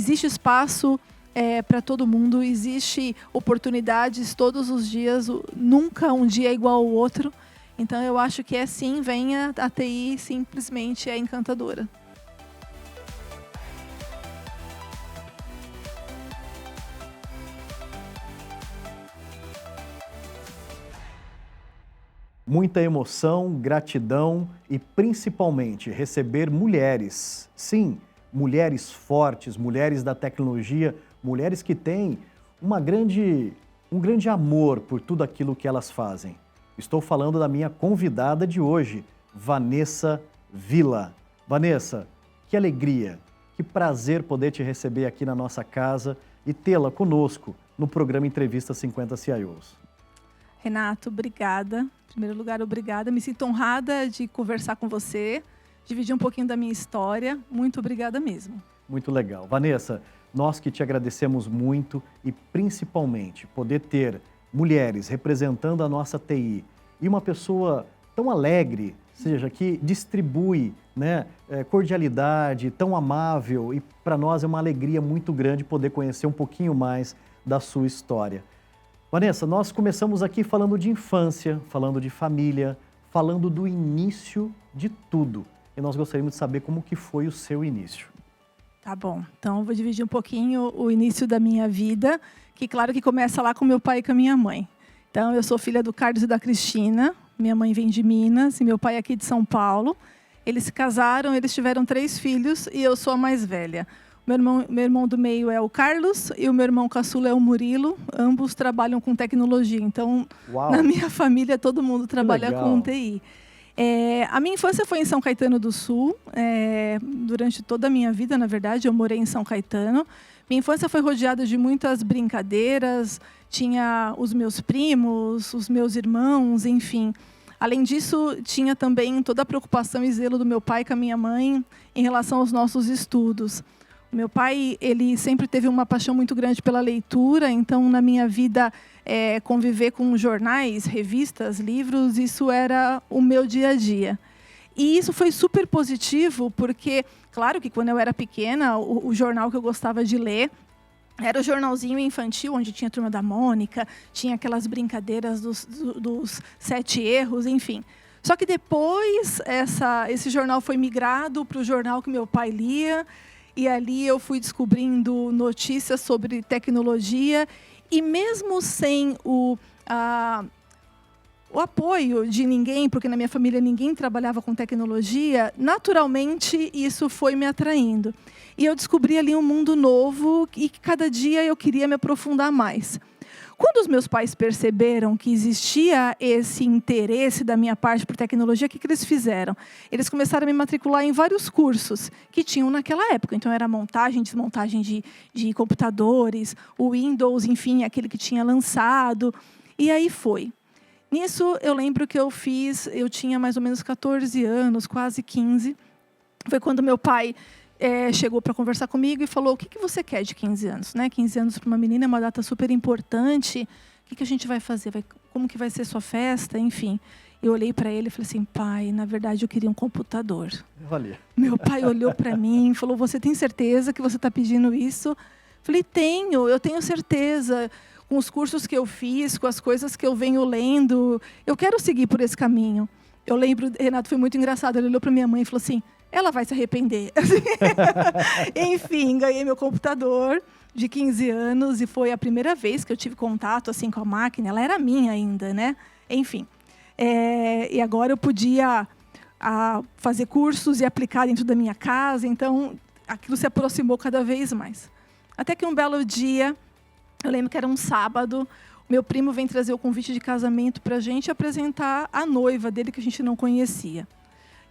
existe espaço para todo mundo, existe oportunidades todos os dias, nunca um dia é igual ao outro. Então eu acho que sim, venha, a TI simplesmente é encantadora. Muita emoção, gratidão e principalmente receber mulheres. Sim, mulheres fortes, mulheres da tecnologia, mulheres que têm um grande amor por tudo aquilo que elas fazem. Estou falando da minha convidada de hoje, Vanessa Villa. Vanessa, que alegria, que prazer poder te receber aqui na nossa casa e tê-la conosco no programa Entrevista 50 CIOs. Renato, obrigada. Em primeiro lugar, obrigada. Me sinto honrada de conversar com você, dividir um pouquinho da minha história. Muito obrigada mesmo. Muito legal. Vanessa, nós que te agradecemos muito e principalmente poder ter mulheres representando a nossa TI e uma pessoa tão alegre, seja, que distribui, né, cordialidade, tão amável, e para nós é uma alegria muito grande poder conhecer um pouquinho mais da sua história. Vanessa, nós começamos aqui falando de infância, falando de família, falando do início de tudo. E nós gostaríamos de saber como que foi o seu início. Tá bom, então eu vou dividir um pouquinho o início da minha vida, que claro que começa lá com meu pai e com a minha mãe. Então eu sou filha do Carlos e da Cristina, minha mãe vem de Minas e meu pai é aqui de São Paulo. Eles se casaram, eles tiveram 3 filhos e eu sou a mais velha. Meu irmão do meio é o Carlos e o meu irmão caçula é o Murilo. Ambos trabalham com tecnologia. Então, Uau, na minha família, todo mundo trabalha com TI. A minha infância foi em São Caetano do Sul. Durante toda a minha vida, na verdade, eu morei em São Caetano. Minha infância foi rodeada de muitas brincadeiras. Tinha os meus primos, os meus irmãos, enfim. Além disso, tinha também toda a preocupação e zelo do meu pai com a minha mãe em relação aos nossos estudos. Meu pai, ele sempre teve uma paixão muito grande pela leitura, então, na minha vida, conviver com jornais, revistas, livros, isso era o meu dia a dia. E isso foi super positivo, porque, claro que quando eu era pequena, o jornal que eu gostava de ler era o jornalzinho infantil, onde tinha a Turma da Mônica, tinha aquelas brincadeiras dos 7 erros, enfim. Só que depois, esse jornal foi migrado para o jornal que meu pai lia, e ali eu fui descobrindo notícias sobre tecnologia, e mesmo sem o apoio de ninguém, porque na minha família ninguém trabalhava com tecnologia, naturalmente isso foi me atraindo. E eu descobri ali um mundo novo e que cada dia eu queria me aprofundar mais. Quando os meus pais perceberam que existia esse interesse da minha parte por tecnologia, o que eles fizeram? Eles começaram a me matricular em vários cursos que tinham naquela época. Então, era montagem, desmontagem de computadores, o Windows, enfim, aquele que tinha lançado. E aí foi. Nisso, eu lembro que eu tinha mais ou menos 14 anos, quase 15. Foi quando meu pai chegou para conversar comigo e falou: o que você quer de 15 anos? Né? 15 anos para uma menina é uma data super importante. O que a gente vai fazer? Como que vai ser sua festa? Enfim, eu olhei para ele e falei assim: pai, na verdade eu queria um computador. Valeu. Meu pai olhou para mim e falou: você tem certeza que você está pedindo isso? Falei: eu tenho certeza. Com os cursos que eu fiz, com as coisas que eu venho lendo, eu quero seguir por esse caminho. Eu lembro, Renato, foi muito engraçado, ele olhou para minha mãe e falou assim: ela vai se arrepender. Enfim, ganhei meu computador de 15 anos e foi a primeira vez que eu tive contato assim, com a máquina. Ela era minha ainda, né? Enfim. E agora eu podia fazer cursos e aplicar dentro da minha casa, então aquilo se aproximou cada vez mais. Até que um belo dia, eu lembro que era um sábado, meu primo vem trazer o convite de casamento para a gente apresentar a noiva dele, que a gente não conhecia.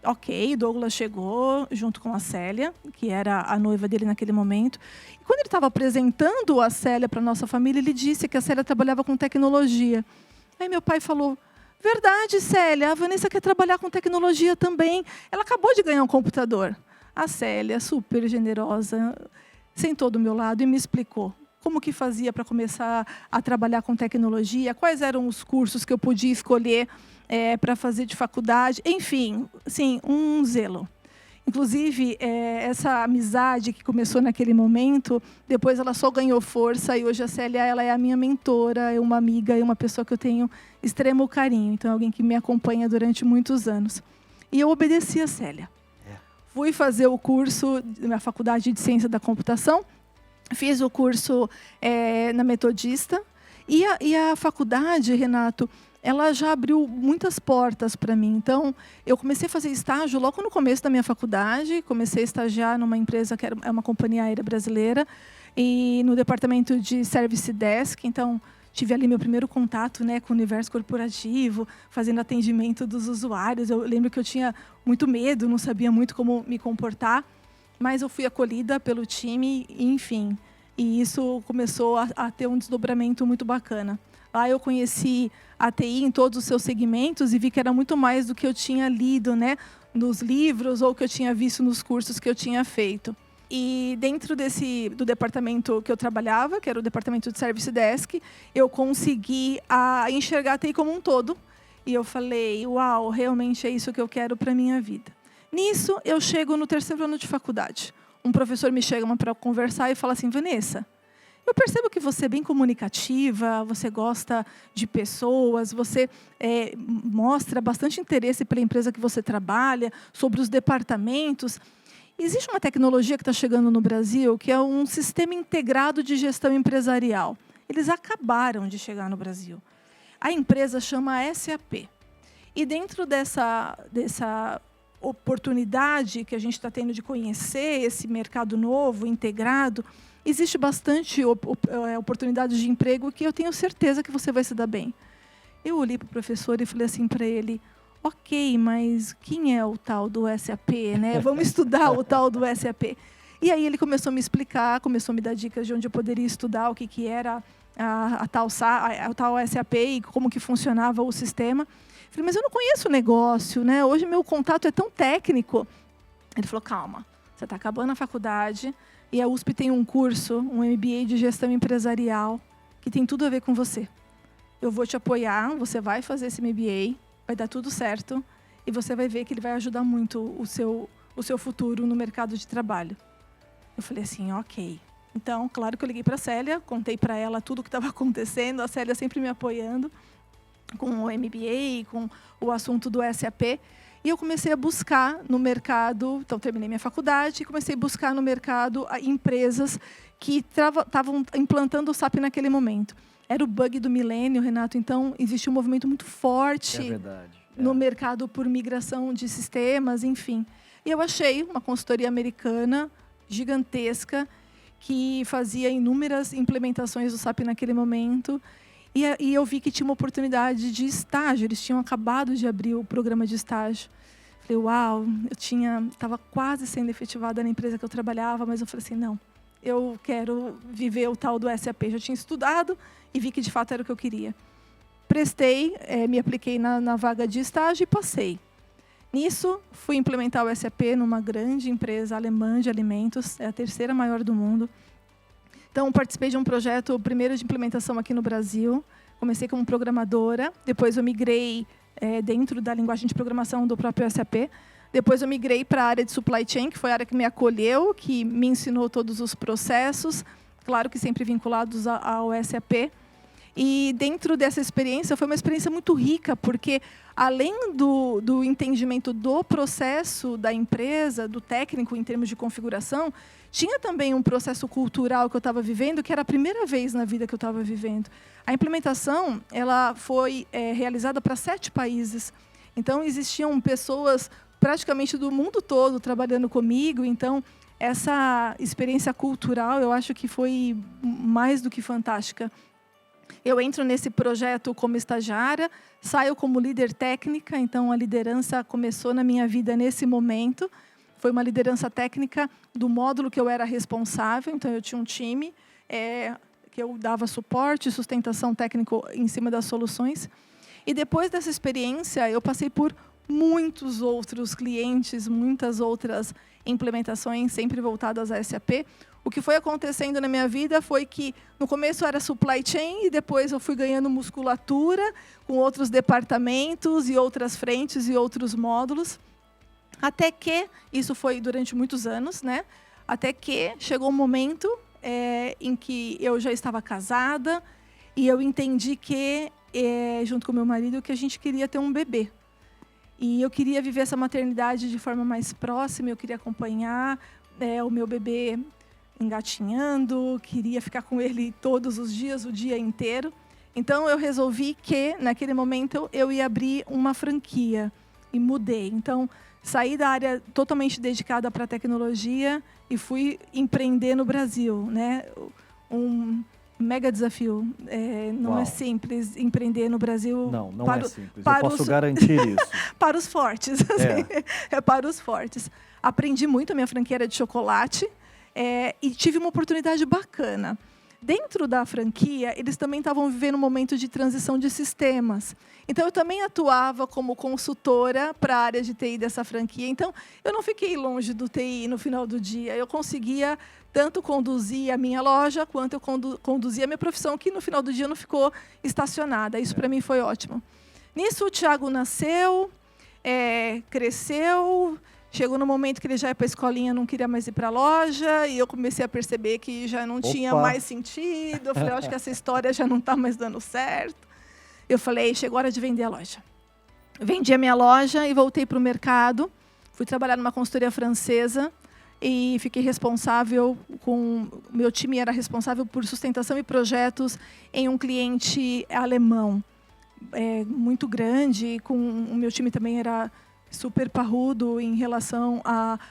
Ok, Douglas chegou junto com a Célia, que era a noiva dele naquele momento. E quando ele estava apresentando a Célia para a nossa família, ele disse que a Célia trabalhava com tecnologia. Aí meu pai falou: verdade, Célia, a Vanessa quer trabalhar com tecnologia também. Ela acabou de ganhar um computador. A Célia, super generosa, sentou do meu lado e me explicou como que fazia para começar a trabalhar com tecnologia, quais eram os cursos que eu podia escolher para fazer de faculdade, enfim, sim, um zelo. Inclusive, essa amizade que começou naquele momento, depois ela só ganhou força e hoje a Célia ela é a minha mentora, é uma amiga, é uma pessoa que eu tenho extremo carinho. Então, é alguém que me acompanha durante muitos anos. E eu obedeci a Célia. Fui fazer o curso na Faculdade de Ciência da Computação, fiz o curso na Metodista e a faculdade, Renato, ela já abriu muitas portas para mim. Então, eu comecei a fazer estágio logo no começo da minha faculdade. Comecei a estagiar numa empresa que é uma companhia aérea brasileira e no departamento de Service Desk. Então, tive ali meu primeiro contato, né, com o universo corporativo, fazendo atendimento dos usuários. Eu lembro que eu tinha muito medo, não sabia muito como me comportar, mas eu fui acolhida pelo time, enfim. E isso começou a ter um desdobramento muito bacana. Lá eu conheci a TI em todos os seus segmentos e vi que era muito mais do que eu tinha lido, né, nos livros ou que eu tinha visto nos cursos que eu tinha feito. E dentro do departamento que eu trabalhava, que era o departamento de Service Desk, eu consegui enxergar a TI como um todo. E eu falei, uau, realmente é isso que eu quero para a minha vida. Nisso, eu chego no 3º ano de faculdade. Um professor me chama para conversar e fala assim, Vanessa, eu percebo que você é bem comunicativa, você gosta de pessoas, você mostra bastante interesse pela empresa que você trabalha, sobre os departamentos. Existe uma tecnologia que está chegando no Brasil, que é um sistema integrado de gestão empresarial. Eles acabaram de chegar no Brasil. A empresa chama SAP. E dentro dessa oportunidade que a gente está tendo de conhecer esse mercado novo, integrado, existe bastante oportunidade de emprego que eu tenho certeza que você vai se dar bem. Eu olhei para o professor e falei assim para ele, ok, mas quem é o tal do SAP, né? Vamos estudar o tal do SAP. E aí ele começou a me explicar, começou a me dar dicas de onde eu poderia estudar, o que era a tal SAP e como que funcionava o sistema. Eu falei, mas eu não conheço o negócio, né? Hoje meu contato é tão técnico. Ele falou, calma, você está acabando a faculdade e a USP tem um curso, um MBA de gestão empresarial, que tem tudo a ver com você. Eu vou te apoiar, você vai fazer esse MBA, vai dar tudo certo e você vai ver que ele vai ajudar muito o seu futuro no mercado de trabalho. Eu falei assim, ok. Então, claro que eu liguei para a Célia, contei para ela tudo o que estava acontecendo, a Célia sempre me apoiando com o MBA, com o assunto do SAP. E eu comecei a buscar no mercado, então terminei minha faculdade e comecei a buscar no mercado empresas que estavam implantando o SAP naquele momento. Era o bug do milênio, Renato, então existe um movimento muito forte no mercado por migração de sistemas, enfim. E eu achei uma consultoria americana gigantesca que fazia inúmeras implementações do SAP naquele momento. E eu vi que tinha uma oportunidade de estágio, eles tinham acabado de abrir o programa de estágio. Falei, uau, eu estava quase sendo efetivada na empresa que eu trabalhava, mas eu falei assim, não, eu quero viver o tal do SAP. Já tinha estudado e vi que de fato era o que eu queria. Prestei, me apliquei na vaga de estágio e passei. Nisso, fui implementar o SAP numa grande empresa alemã de alimentos, é a 3ª maior do mundo. Então, participei de um projeto, primeiro de implementação aqui no Brasil. Comecei como programadora, depois eu migrei dentro da linguagem de programação do próprio SAP. Depois eu migrei para a área de supply chain, que foi a área que me acolheu, que me ensinou todos os processos, claro que sempre vinculados ao SAP. E dentro dessa experiência, foi uma experiência muito rica, porque além do entendimento do processo da empresa, do técnico em termos de configuração, tinha também um processo cultural que eu estava vivendo, que era a primeira vez na vida que eu estava vivendo. A implementação ela foi realizada para 7 países. Então, existiam pessoas praticamente do mundo todo trabalhando comigo. Então, essa experiência cultural, eu acho que foi mais do que fantástica. Eu entro nesse projeto como estagiária, saio como líder técnica, então a liderança começou na minha vida nesse momento. Foi uma liderança técnica do módulo que eu era responsável, então eu tinha um time que eu dava suporte, sustentação técnico em cima das soluções. E depois dessa experiência, eu passei por muitos outros clientes, muitas outras implementações, sempre voltadas a SAP. O que foi acontecendo na minha vida foi que, no começo, era supply chain, e depois eu fui ganhando musculatura com outros departamentos e outras frentes e outros módulos. Até que, isso foi durante muitos anos, né? Até que chegou um momento em que eu já estava casada e eu entendi que, junto com meu marido, que a gente queria ter um bebê. E eu queria viver essa maternidade de forma mais próxima, eu queria acompanhar o meu bebê engatinhando, queria ficar com ele todos os dias, o dia inteiro. Então, eu resolvi que, naquele momento, eu ia abrir uma franquia e mudei. Então, saí da área totalmente dedicada para a tecnologia e fui empreender no Brasil, né? Um mega desafio. Não é simples empreender no Brasil. Não é simples. Eu posso garantir isso. Para os fortes. É para os fortes. Aprendi muito, a minha franquia era de chocolate e tive uma oportunidade bacana. Dentro da franquia, eles também estavam vivendo um momento de transição de sistemas. Então, eu também atuava como consultora para a área de TI dessa franquia. Então, eu não fiquei longe do TI no final do dia. Eu conseguia tanto conduzir a minha loja, quanto eu conduzia a minha profissão, que no final do dia não ficou estacionada. Isso, para mim, foi ótimo. Nisso, o Thiago nasceu, cresceu. Chegou no momento que ele já ia para a escolinha, não queria mais ir para a loja, e eu comecei a perceber que já não tinha mais sentido. Eu falei, acho que essa história já não está mais dando certo. Eu falei, chegou a hora de vender a loja. Vendi a minha loja e voltei para o mercado. Fui trabalhar numa consultoria francesa e fiquei responsável meu time era responsável por sustentação e projetos em um cliente alemão muito grande. O meu time também era super parrudo em relação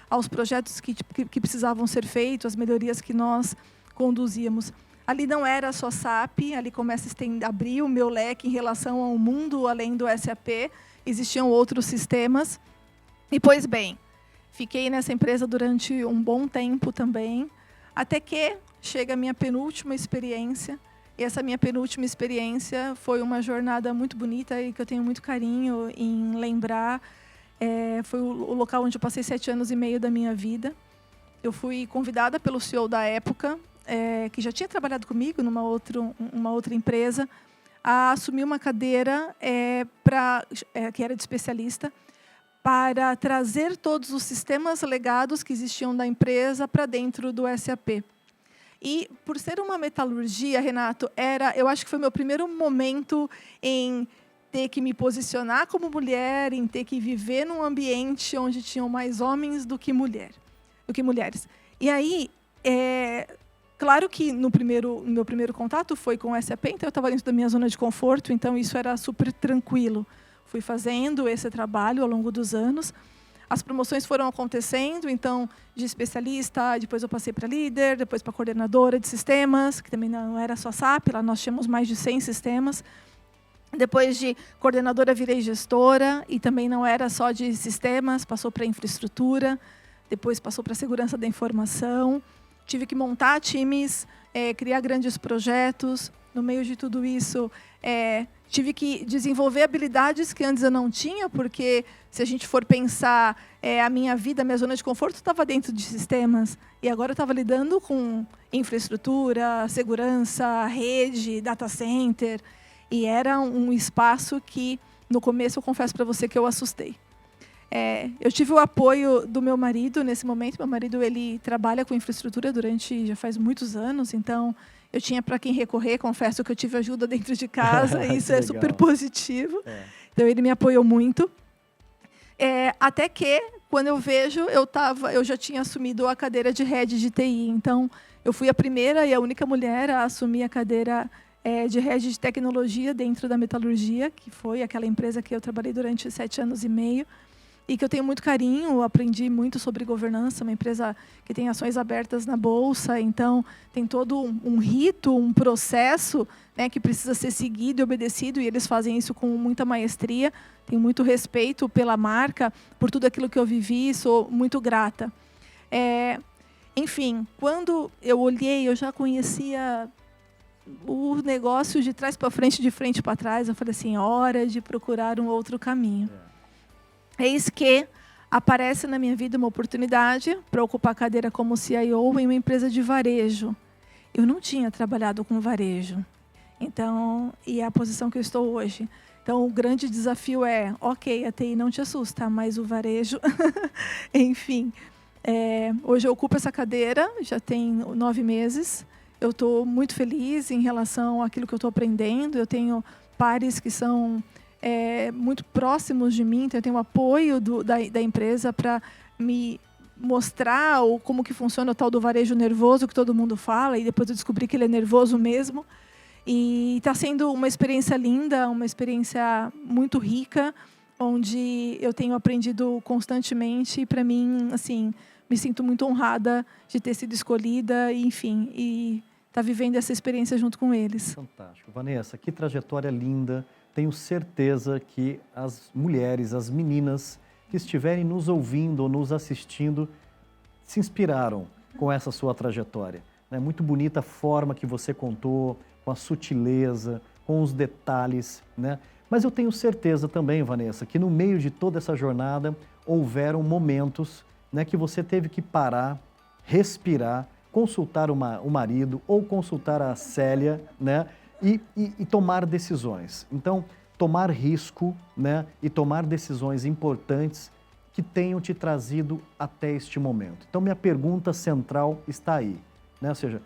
aos projetos que precisavam ser feitos, as melhorias que nós conduzíamos. Ali não era só SAP, ali começa a abrir o meu leque em relação ao mundo além do SAP. Existiam outros sistemas. E, pois bem, fiquei nessa empresa durante um bom tempo também, até que chega a minha penúltima experiência. E essa minha penúltima experiência foi uma jornada muito bonita e que eu tenho muito carinho em lembrar. Foi o local onde eu passei 7 anos e meio da minha vida. Eu fui convidada pelo CEO da época, que já tinha trabalhado comigo numa outra empresa, a assumir uma cadeira que era de especialista, para trazer todos os sistemas legados que existiam da empresa para dentro do SAP. E, por ser uma metalurgia, Renato, eu acho que foi meu primeiro momento em ter que me posicionar como mulher, em ter que viver num ambiente onde tinham mais homens do que mulheres. E aí, claro que no meu primeiro contato foi com o SAP, então eu estava dentro da minha zona de conforto, então isso era super tranquilo. Fui fazendo esse trabalho ao longo dos anos. As promoções foram acontecendo, então, de especialista, depois eu passei para líder, depois para coordenadora de sistemas, que também não era só SAP, lá nós tínhamos mais de 100 sistemas. Depois de coordenadora, virei gestora, e também não era só de sistemas, passou para infraestrutura, depois passou para segurança da informação. Tive que montar times, criar grandes projetos. No meio de tudo isso, tive que desenvolver habilidades que antes eu não tinha, porque, se a gente for pensar, a minha vida, a minha zona de conforto estava dentro de sistemas, e agora eu estava lidando com infraestrutura, segurança, rede, data center. E era um espaço que, no começo, eu confesso para você que eu assustei. Eu tive o apoio do meu marido nesse momento. Meu marido ele trabalha com infraestrutura já faz muitos anos, então eu tinha para quem recorrer. Confesso que eu tive ajuda dentro de casa, e isso é super positivo. Então, ele me apoiou muito. Até que, quando eu vejo, eu já tinha assumido a cadeira de head de TI. Então, eu fui a primeira e a única mulher a assumir a cadeira de head de tecnologia dentro da metalurgia, que foi aquela empresa que eu trabalhei durante 7 anos e meio, e que eu tenho muito carinho, aprendi muito sobre governança, uma empresa que tem ações abertas na Bolsa, então tem todo um rito, um processo, né, que precisa ser seguido e obedecido, e eles fazem isso com muita maestria. Tenho muito respeito pela marca, por tudo aquilo que eu vivi, sou muito grata. Enfim, quando eu olhei, eu já conhecia o negócio de trás para frente, de frente para trás. Eu falei assim, hora de procurar um outro caminho. Eis que aparece na minha vida uma oportunidade para ocupar a cadeira como CIO em uma empresa de varejo. Eu não tinha trabalhado com varejo. Então, e é a posição que eu estou hoje. Então, o grande desafio é, ok, a TI não te assusta, mas o varejo, enfim. Hoje eu ocupo essa cadeira, já tem 9 meses. Eu estou muito feliz em relação àquilo que eu estou aprendendo. Eu tenho pares que são muito próximos de mim, então eu tenho o apoio da empresa para me mostrar como que funciona o tal do varejo nervoso que todo mundo fala, e depois eu descobri que ele é nervoso mesmo. E está sendo uma experiência linda, uma experiência muito rica, onde eu tenho aprendido constantemente. E, para mim, assim, me sinto muito honrada de ter sido escolhida, enfim, e estar vivendo essa experiência junto com eles. Fantástico. Vanessa, que trajetória linda. Tenho certeza que as mulheres, as meninas que estiverem nos ouvindo ou nos assistindo se inspiraram com essa sua trajetória. É muito bonita a forma que você contou, com a sutileza, com os detalhes, né? Mas eu tenho certeza também, Vanessa, que no meio de toda essa jornada houveram momentos, né, que você teve que parar, respirar, consultar o marido ou consultar a Célia, né, e tomar decisões. Então, tomar risco, né, e tomar decisões importantes que tenham te trazido até este momento. Então, minha pergunta central está aí, né? Ou seja,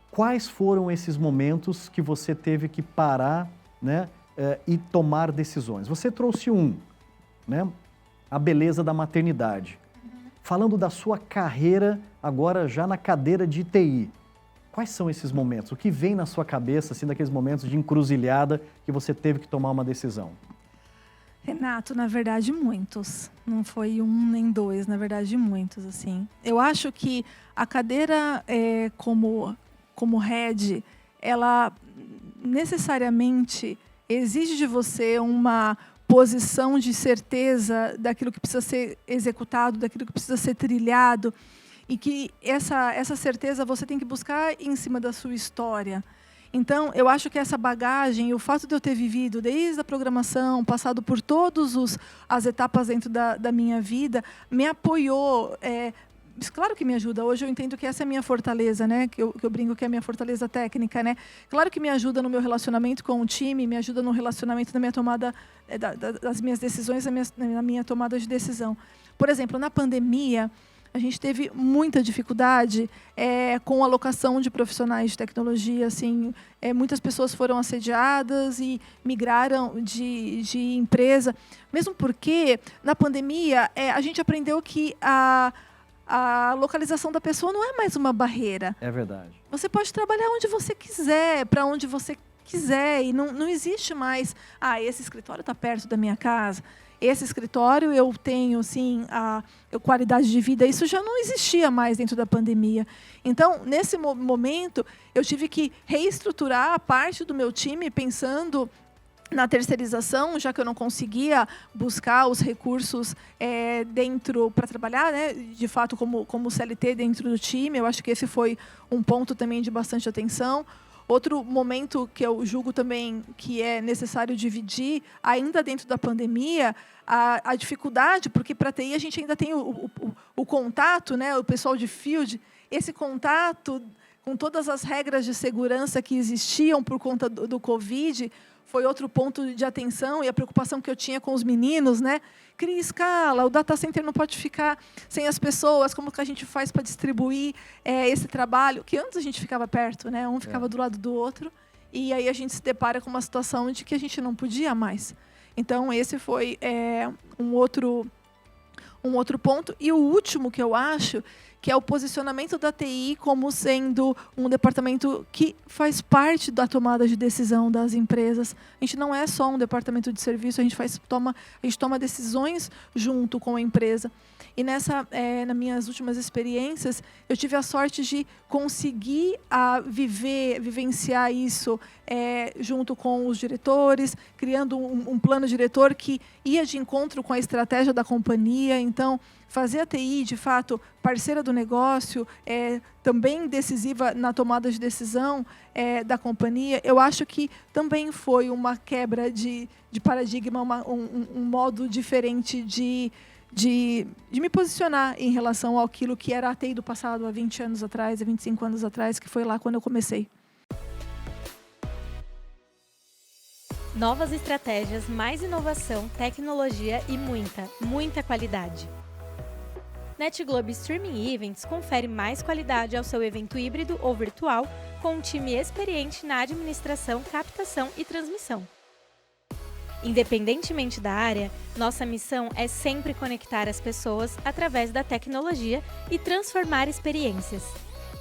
quais foram esses momentos que você teve que parar, né, e tomar decisões? Você trouxe né, a beleza da maternidade. Falando da sua carreira, agora já na cadeira de TI, quais são esses momentos? O que vem na sua cabeça, assim, daqueles momentos de encruzilhada que você teve que tomar uma decisão? Renato, na verdade, muitos. Não foi 1 nem 2, na verdade, muitos, assim. Eu acho que a cadeira como head, ela necessariamente exige de você uma posição de certeza daquilo que precisa ser executado, daquilo que precisa ser trilhado, e que essa certeza você tem que buscar em cima da sua história. Então, eu acho que essa bagagem, o fato de eu ter vivido desde a programação, passado por todas as etapas dentro da minha vida, me apoiou. Claro que me ajuda. Hoje eu entendo que essa é a minha fortaleza, né? Que eu brinco que é a minha fortaleza técnica, né? Claro que me ajuda no meu relacionamento com o time, me ajuda no relacionamento na minha tomada das minhas decisões, na minha tomada de decisão. Por exemplo, na pandemia, a gente teve muita dificuldade com a alocação de profissionais de tecnologia. Assim, muitas pessoas foram assediadas e migraram de empresa, mesmo porque, na pandemia, a gente aprendeu que a localização da pessoa não é mais uma barreira. É verdade. Você pode trabalhar onde você quiser, para onde você quiser, e não existe mais, esse escritório está perto da minha casa, esse escritório eu tenho, sim, a qualidade de vida. Isso já não existia mais dentro da pandemia. Então, nesse momento, eu tive que reestruturar a parte do meu time, pensando na terceirização, já que eu não conseguia buscar os recursos dentro para trabalhar, né, de fato, como CLT dentro do time. Eu acho que esse foi um ponto também de bastante atenção. Outro momento que eu julgo também que é necessário dividir, ainda dentro da pandemia, a dificuldade, porque para a TI a gente ainda tem o contato, né, o pessoal de field, esse contato com todas as regras de segurança que existiam por conta do Covid, foi outro ponto de atenção, e a preocupação que eu tinha com os meninos, né? Cria escala, o data center não pode ficar sem as pessoas, como que a gente faz para distribuir esse trabalho? Que antes a gente ficava perto, né? Um ficava do lado do outro, e aí a gente se depara com uma situação de que a gente não podia mais. Então, esse foi um outro ponto. E o último que eu acho, que é o posicionamento da TI como sendo um departamento que faz parte da tomada de decisão das empresas. A gente não é só um departamento de serviço, a gente toma decisões junto com a empresa. E nas minhas últimas experiências, eu tive a sorte de conseguir vivenciar isso junto com os diretores, criando um plano diretor que ia de encontro com a estratégia da companhia. Então, fazer a TI, de fato, parceira do negócio, também decisiva na tomada de decisão da companhia, eu acho que também foi uma quebra de paradigma, um modo diferente de me posicionar em relação àquilo que era a TI do passado, há 20 anos atrás, há 25 anos atrás, que foi lá quando eu comecei. Novas estratégias, mais inovação, tecnologia e muita qualidade. NetGlobe Streaming Events confere mais qualidade ao seu evento híbrido ou virtual com um time experiente na administração, captação e transmissão. Independentemente da área, nossa missão é sempre conectar as pessoas através da tecnologia e transformar experiências.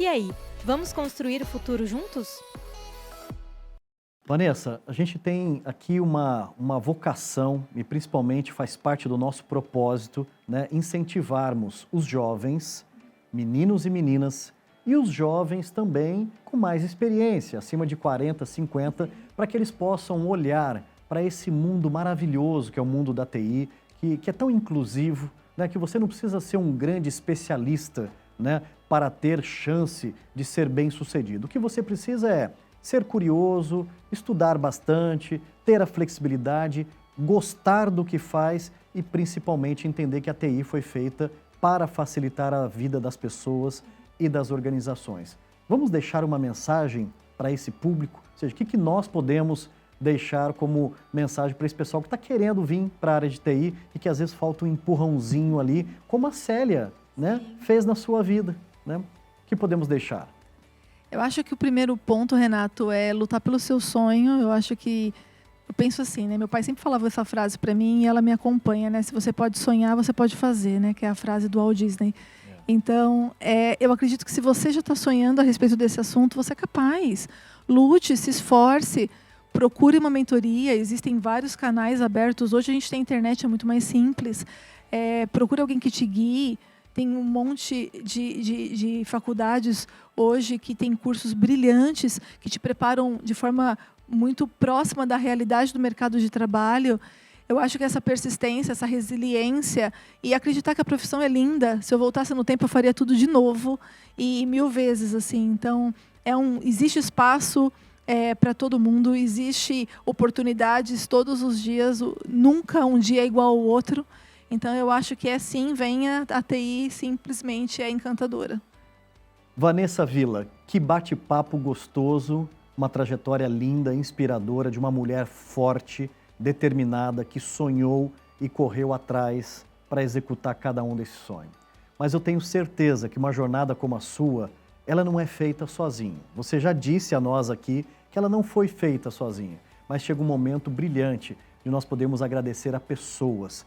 E aí, vamos construir o futuro juntos? Vanessa, a gente tem aqui uma vocação e principalmente faz parte do nosso propósito, né, incentivarmos os jovens, meninos e meninas, e os jovens também com mais experiência, acima de 40, 50, para que eles possam olhar para esse mundo maravilhoso que é o mundo da TI, que é tão inclusivo, né, que você não precisa ser um grande especialista, né, para ter chance de ser bem-sucedido. O que você precisa é ser curioso, estudar bastante, ter a flexibilidade, gostar do que faz e principalmente entender que a TI foi feita para facilitar a vida das pessoas e das organizações. Vamos deixar uma mensagem para esse público? Ou seja, o que nós podemos deixar como mensagem para esse pessoal que está querendo vir para a área de TI e que às vezes falta um empurrãozinho ali, como a Célia, né, fez na sua vida, né? O que podemos deixar? Eu acho que o primeiro ponto, Renato, é lutar pelo seu sonho. Eu penso assim, né? Meu pai sempre falava essa frase para mim e ela me acompanha, né? Se você pode sonhar, você pode fazer, né? Que é a frase do Walt Disney. Então, eu acredito que se você já está sonhando a respeito desse assunto, você é capaz. Lute, se esforce, procure uma mentoria. Existem vários canais abertos. Hoje a gente tem internet, é muito mais simples. Procure alguém que te guie. Tem um monte de faculdades hoje que tem cursos brilhantes que te preparam de forma muito próxima da realidade do mercado de trabalho. Eu acho que essa persistência, essa resiliência e acreditar que a profissão é linda. Se eu voltasse no tempo, eu faria tudo de novo e 1000 vezes assim. Então, existe espaço para todo mundo, existe oportunidades todos os dias. Nunca um dia é igual ao outro. Então, eu acho que sim, venha, a TI simplesmente é encantadora. Vanessa Villa, que bate-papo gostoso, uma trajetória linda, inspiradora, de uma mulher forte, determinada, que sonhou e correu atrás para executar cada um desses sonhos. Mas eu tenho certeza que uma jornada como a sua, ela não é feita sozinha. Você já disse a nós aqui que ela não foi feita sozinha, mas chega um momento brilhante de nós podermos agradecer a pessoas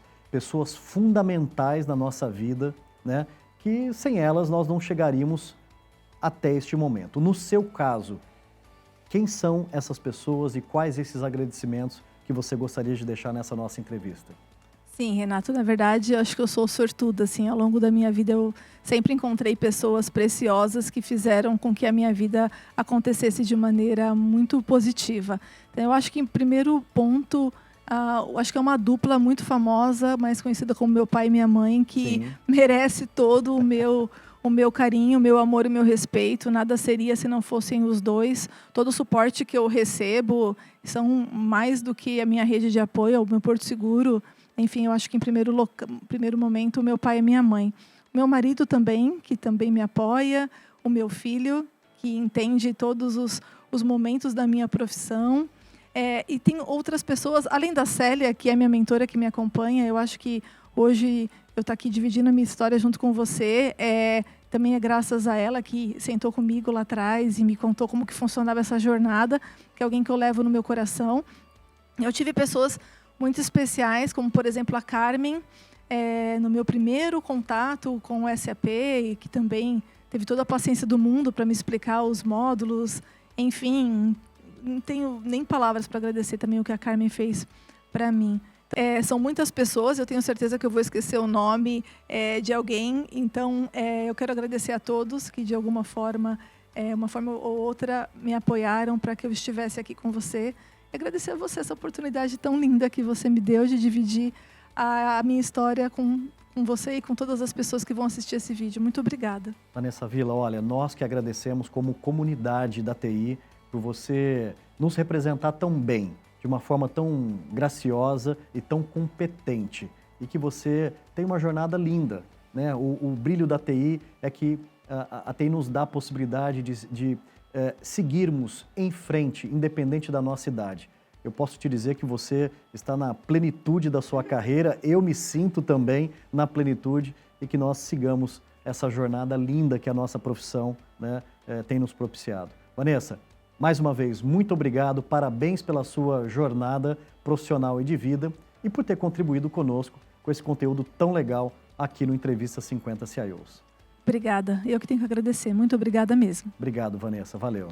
fundamentais na nossa vida, né? Que sem elas nós não chegaríamos até este momento. No seu caso, quem são essas pessoas e quais esses agradecimentos que você gostaria de deixar nessa nossa entrevista? Sim, Renato, na verdade, eu acho que eu sou sortuda, assim, ao longo da minha vida eu sempre encontrei pessoas preciosas que fizeram com que a minha vida acontecesse de maneira muito positiva. Então, eu acho que, em primeiro ponto, acho que é uma dupla muito famosa, mais conhecida como meu pai e minha mãe, que Sim. merece todo o meu carinho, o meu amor e o meu respeito. Nada seria se não fossem os dois. Todo o suporte que eu recebo são mais do que a minha rede de apoio, o meu porto seguro. Enfim, eu acho que em primeiro momento o meu pai e minha mãe. O meu marido também, que também me apoia. O meu filho, que entende todos os momentos da minha profissão. E tem outras pessoas, além da Célia, que é minha mentora, que me acompanha. Eu acho que hoje eu estou aqui dividindo a minha história junto com você. Também é graças a ela que sentou comigo lá atrás e me contou como que funcionava essa jornada, que é alguém que eu levo no meu coração. Eu tive pessoas muito especiais, como, por exemplo, a Carmen, no meu primeiro contato com o SAP, e que também teve toda a paciência do mundo para me explicar os módulos. Enfim, não tenho nem palavras para agradecer também o que a Carmen fez para mim. São muitas pessoas, eu tenho certeza que eu vou esquecer o nome de alguém, então eu quero agradecer a todos que de alguma forma, uma forma ou outra, me apoiaram para que eu estivesse aqui com você. E agradecer a você essa oportunidade tão linda que você me deu de dividir a minha história com você e com todas as pessoas que vão assistir esse vídeo. Muito obrigada. Vanessa Villa, olha, nós que agradecemos como comunidade da TI por você nos representar tão bem, de uma forma tão graciosa e tão competente. E que você tem uma jornada linda, né? O brilho da TI é que a TI nos dá a possibilidade de seguirmos em frente, independente da nossa idade. eu posso te dizer que você está na plenitude da sua carreira, eu me sinto também na plenitude e que nós sigamos essa jornada linda que a nossa profissão, né, tem nos propiciado. Vanessa, mais uma vez, muito obrigado, parabéns pela sua jornada profissional e de vida e por ter contribuído conosco com esse conteúdo tão legal aqui no Entrevista 50 CIOs. Obrigada, eu que tenho que agradecer. Muito obrigada mesmo. Obrigado, Vanessa. Valeu.